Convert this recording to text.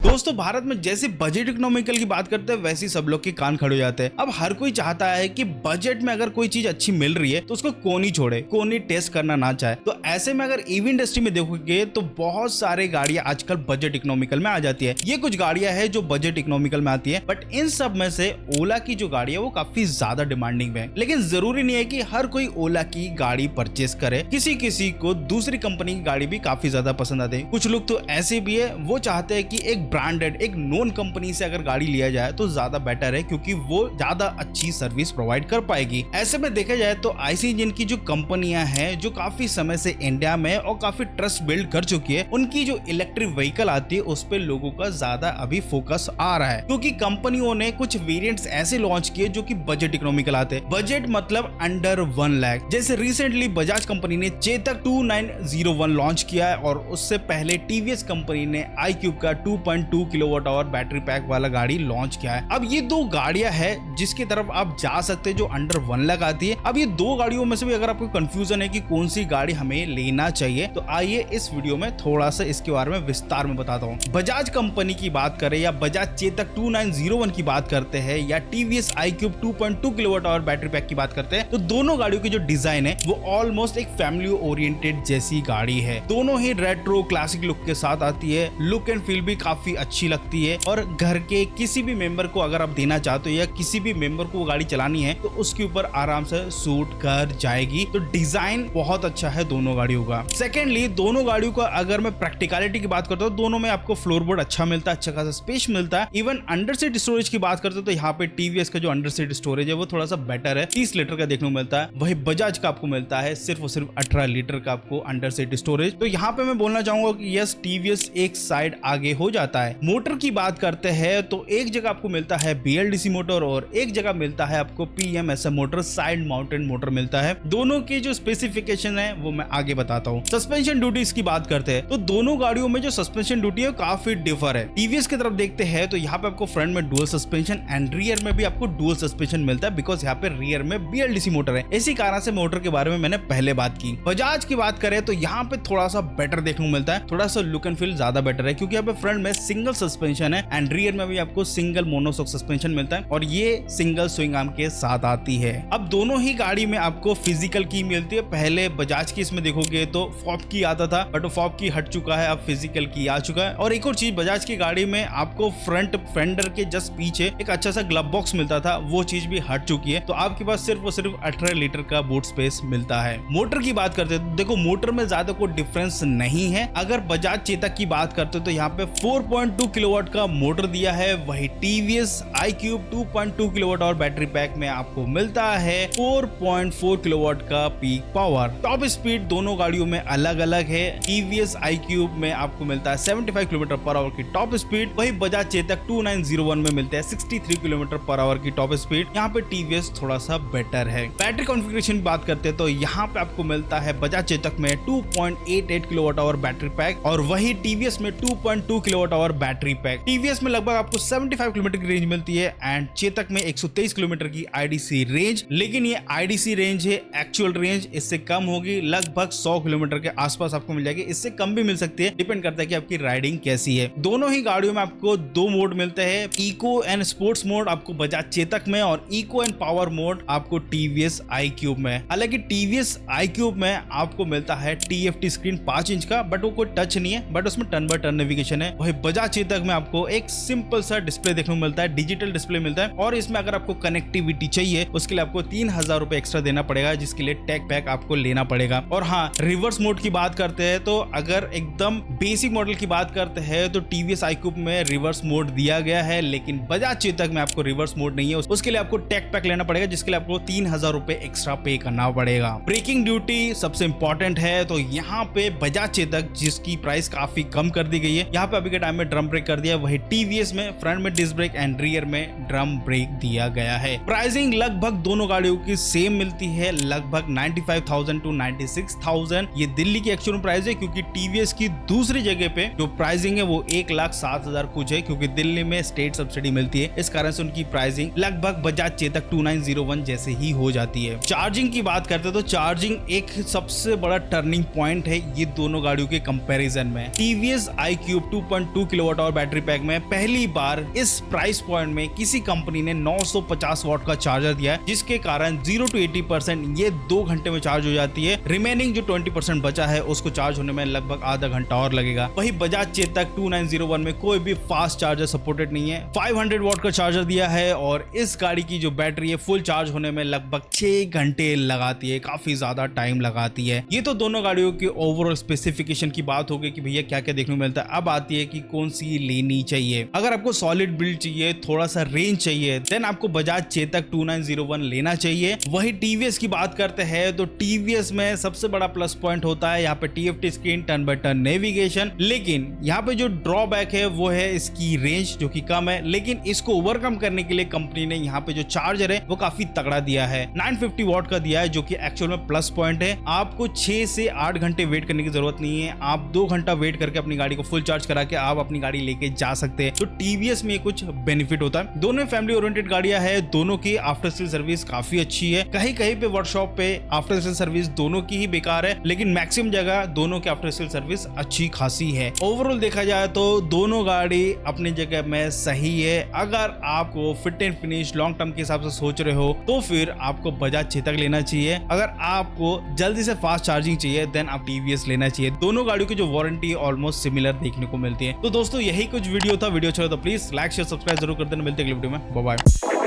दोस्तों भारत में जैसे बजट इकोनॉमिकल की बात करते हैं वैसे सब लोग के कान खड़े हो जाते हैं। अब हर कोई चाहता है कि बजट में अगर कोई चीज अच्छी मिल रही है तो उसको कौन ही छोड़े, कौन ही टेस्ट करना ना चाहे। तो ऐसे में अगर ईवी इंडस्ट्री में देखोगे तो बहुत सारे गाड़ियां आजकल बजट इकोनॉमिकल में आ जाती है। ये कुछ गाड़ियां हैं जो बजट इकोनॉमिकल में आती है, बट इन सब में से ओला की जो गाड़ी है वो काफी ज्यादा डिमांडिंग है। लेकिन जरूरी नहीं है कि हर कोई ओला की गाड़ी परचेस करे, किसी किसी को दूसरी कंपनी की गाड़ी भी काफी ज्यादा पसंद आती है। कुछ लोग तो ऐसे भी है वो चाहते हैं कि एक ब्रांडेड, एक नोन कंपनी से अगर गाड़ी लिया जाए तो ज्यादा बेटर है, क्योंकि वो ज्यादा अच्छी सर्विस प्रोवाइड कर पाएगी। ऐसे में देखा जाए तो आईसी इंजन की जो कंपनियां हैं जो काफी समय से इंडिया में और काफी ट्रस्ट बिल्ड कर चुकी है, उनकी जो इलेक्ट्रिक व्हीकल आती है उस पे लोगों का ज्यादा अभी फोकस आ रहा है, क्योंकि कंपनियों ने कुछ वेरिएंट्स ऐसे लॉन्च किए जो कि बजट इकोनॉमिकल आते हैं। बजट मतलब अंडर 1 लाख। जैसे रिसेंटली बजाज कंपनी ने चेतक 2901 लॉन्च किया है, और उससे पहले टीवीएस कंपनी ने iQube का 2.2 किलोवाट आवर बैटरी पैक वाला गाड़ी लॉन्च किया है। अब ये दो गाड़ियां हैं जिसकी तरफ आप जा सकते हैं जो अंडर 1 लाख आती है। अब ये दो गाड़ियों में से भी अगर आपको कंफ्यूजन है कि कौन सी गाड़ी हमें लेना चाहिए, तो आइए इस वीडियो में थोड़ा सा इसके बारे में विस्तार में बताता हूँ। बजाज कंपनी की बात करें या बजाज चेतक 2901 की बात करते हैं या TVS iQube 2.2 kilowatt hour battery pack की बात करते हैं, तो दोनों गाड़ियों की जो डिजाइन है वो ऑलमोस्ट एक फैमिली ओरिएंटेड जैसी गाड़ी है। दोनों ही रेट्रो क्लासिक लुक के साथ आती है। लुक एंड फील भी काफी अच्छी लगती है, और घर के किसी भी मेंबर को अगर आप देना चाहते हो या किसी भी मेंबर को वो गाड़ी चलानी है तो उसके ऊपर आराम से सूट कर जाएगी। तो डिजाइन बहुत अच्छा है दोनों गाड़ियों का। सेकेंडली, दोनों गाड़ियों का अगर मैं प्रैक्टिकलिटी की बात करता हूँ, दोनों में आपको फ्लोरबोर्ड अच्छा मिलता है, अच्छा खासा स्पेस मिलता है। इवन अंडर सीट स्टोरेज की बात करते हो तो यहाँ पे टीवीएस का जो अंडर सीट स्टोरेज है वो थोड़ा सा बेटर है, 30 लीटर का देखने को मिलता है। वही बजाज का आपको मिलता है सिर्फ और सिर्फ 18 लीटर का आपको अंडर सीट स्टोरेज। तो यहाँ पे मैं बोलना चाहूंगा कि यस, टीवीएस एक साइड आगे हो जाता है। मोटर की बात करते हैं तो एक जगह आपको मिलता है BLDC मोटर और एक जगह मिलता है आपको PMSM motor, side mounted motor मिलता है। दोनों की जो स्पेसिफिकेशन है वो मैं आगे बताता हूँ। सस्पेंशन ड्यूटीज की बात करते हैं तो दोनों गाड़ियों में जो सस्पेंशन ड्यूटी है काफी डिफर है। टीवीएस की तरफ देखते हैं तो यहाँ पे आपको फ्रंट में डुअल सस्पेंशन एंड रियर में भी आपको डुअल सस्पेंशन मिलता है, बिकॉज यहाँ पे रियर में BLDC मोटर है। इसी कारण से मोटर के बारे में मैंने पहले बात की। बजाज की बात करें तो यहाँ पे थोड़ा सा बेटर देखने को मिलता है, थोड़ा सा लुक एंड फील ज्यादा बेटर है, क्योंकि यहाँ पे फ्रंट में सिंगल सस्पेंशन है एंड रियर में भी आपको सिंगल मोनोशॉक सस्पेंशन मिलता है, और ये सिंगल स्विंग आर्म के साथ आती है। अब दोनों ही गाड़ी में आपको फिजिकल की मिलती है। पहले बजाज की इसमें देखोगे तो फॉब की आता था, बट वो फॉब की हट चुका है, अब फिजिकल की आ चुका है। और एक और चीज, बजाज की गाड़ी में आपको फ्रंट फेंडर के जस्ट पीछे एक अच्छा सा ग्लव बॉक्स मिलता था, वो चीज भी हट चुकी है। तो आपके पास सिर्फ और सिर्फ 18 लीटर का बूट स्पेस मिलता है। मोटर की बात करते हैं तो देखो, मोटर में ज्यादा कोई डिफरेंस नहीं है। अगर बजाज चेतक की बात करते हो तो यहाँ पे 4.2 किलोवाट का मोटर दिया है, वही टीवीएस iQube 2.2 किलोवाट और बैटरी पैक में आपको मिलता है 4.4 किलोवाट का पीक पावर। टॉप स्पीड दोनों गाड़ियों में अलग अलग है। टीवीएस iQube में आपको मिलता है 75 किलोमीटर पर आवर की टॉप स्पीड, वही बजाज चेतक 2901 में मिलता है 63 किलोमीटर पर आवर की टॉप स्पीड। यहाँ पे टीवीएस थोड़ा सा बेटर है। बैटरी कॉन्फ़िगरेशन की बात करते हैं तो यहाँ पे आपको मिलता है बजाज चेतक में 2.88 किलोवाट आवर बैटरी पैक, और वही टीवीएस में 2.2 kilowatt hour battery pack. TVS में लगभग आपको 75 किलोमीटर की रेंज मिलती है एंड चेतक में 123 किलोमीटर की IDC रेंज। लेकिन ये IDC रेंज है, एक्चुअल रेंज इससे कम होगी, लगभग 100 किलोमीटर के आसपास आपको मिल जाएगी। इससे कम भी मिल सकती है, डिपेंड करता है कि आपकी राइडिंग कैसी है। दोनों ही गाड़ियों में आपको दो मोड मिलते हैं, इको एंड स्पोर्ट्स मोड आपको बजाज चेतक में और इको एंड पावर मोड आपको टीवीएस iQube में। हालांकि टीवीएस iQube में आपको मिलता है TFT स्क्रीन 5 इंच का, बट वो कोई टच नहीं है, बट उसमें टर्न बाय टर्न नेविगेशन है। वही बजाज चेतक में आपको एक सिंपल सा डिस्प्ले देखने को मिलता है, डिजिटल डिस्प्ले मिलता है, और इसमें अगर आपको कनेक्टिविटी चाहिए उसके लिए आपको 3000 रुपए एक्स्ट्रा देना पड़ेगा, जिसके लिए टेक पैक आपको लेना पड़ेगा। और हाँ, रिवर्स मोड की बात करते हैं तो अगर एकदम बेसिक मॉडल की बात करते हैं तो टीवीएस iQube में रिवर्स मोड दिया गया है, लेकिन बजाज चेतक में आपको रिवर्स मोड नहीं है। उसके लिए आपको टेक पैक लेना पड़ेगा, जिसके लिए आपको 3000 रुपए एक्स्ट्रा पे करना पड़ेगा। ब्रेकिंग ड्यूटी सबसे इंपॉर्टेंट है, तो यहाँ पे बजाज चेतक जिसकी प्राइस काफी कम कर दी गई है, यहाँ पे अभी के टाइम में ड्रम ब्रेक कर दिया। वही टीवीएस में फ्रंट में डिस्क ब्रेक एंड रियर में ड्रम ब्रेक दिया गया है। प्राइसिंग लगभग दोनों गाड़ियों की सेम मिलती है, लगभग 95,000 to 96,000। ये दिल्ली की एक्चुअल प्राइस है, क्योंकि टीवीएस की दूसरी जगह पे जो प्राइसिंग है वो 1,07,000 कुछ है, क्योंकि दिल्ली में स्टेट सब्सिडी मिलती है, इस कारण से उनकी प्राइसिंग लगभग बजाज चेतक 2901 जैसे ही हो जाती है। चार्जिंग की बात करते हैं तो चार्जिंग एक सबसे बड़ा टर्निंग पॉइंट है ये दोनों गाड़ियों के कंपैरिजन में। TVS iQube 2.2 kilowatt hour battery pack में पहली बार इस प्राइस पॉइंट में किसी कंपनी ने 950 वॉट का चार्जर दिया है, जिसके कारण 0 to 80% ये 2 घंटे में चार्ज हो जाती है। रिमेनिंग जो 20% बचा है उसको चार्ज होने में लगभग आधा घंटा और लगेगा। वही बजाज चेतक 2901 में कोई भी फास्ट चार्जर सपोर्टेड नहीं है। 500 वॉट का चार्जर दिया है और इस गाड़ी की जो बैटरी है फुल चार्ज होने में लगभग 6 घंटे लगाती है, काफी ज्यादा टाइम लगाती है। ये तो दोनों गाड़ियों की ओवरऑल स्पेसिफिकेशन की बात होगी कि भैया क्या क्या देखने को मिलता है। अब आती है कि कौन सी लेनी चाहिए। अगर आपको सॉलिड बिल्ड चाहिए, थोड़ा सा रेंज चाहिए, देन आपको बजाज चेतक 2901 लेना चाहिए। वही टीवीएस की बात करते हैं तो टीवीएस में सबसे बड़ा प्लस पॉइंट होता है यहाँ पे TFT screen, turn by turn navigation. लेकिन यहाँ पे जो ड्रॉबैक है वो है इसकी रेंज जो कि कम है। लेकिन इसको ओवरकम करने के लिए कंपनी ने यहाँ पे जो चार्जर है वो काफी तगड़ा दिया है, 950 वॉट का दिया है, जो कि एक्चुअल में प्लस पॉइंट है। आपको 6 से 8 घंटे वेट करने की जरूरत नहीं है। आप 2 घंटा वेट करके अपनी गाड़ी को फुल चार्ज करा के आप अपनी गाड़ी लेके जा सकते हैं। तो टीवीएस में कुछ बेनिफिट होता है। दोनों फैमिली ओरिएंटेड गाड़ियां है, दोनों की आफ्टर सेल सर्विस काफी अच्छी है। कहीं कहीं पे वर्कशॉप पे आफ्टर सेल सर्विस दोनों की ही बेकार है, लेकिन मैक्सिमम जगह दोनों की आफ्टर सेल सर्विस अच्छी खासी है। ओवरऑल देखा जाए तो दोनों गाड़ी अपनी जगह में सही है। अगर आपको fit and finish long term के हिसाब से सोच रहे हो तो फिर आपको बजाज चेतक लेना चाहिए। अगर आपको जल्दी से फास्ट चार्जिंग चाहिए देन आप टीवीएस लेना चाहिए। दोनों गाड़ियों की जो वारंटी ऑलमोस्ट सिमिलर देखने को मिलती है। तो दोस्तों यही कुछ वीडियो था। वीडियो अच्छा हो तो प्लीज लाइक शेयर सब्सक्राइब जरूर कर देना। मिलते हैं अगली वीडियो में, बाय बाय।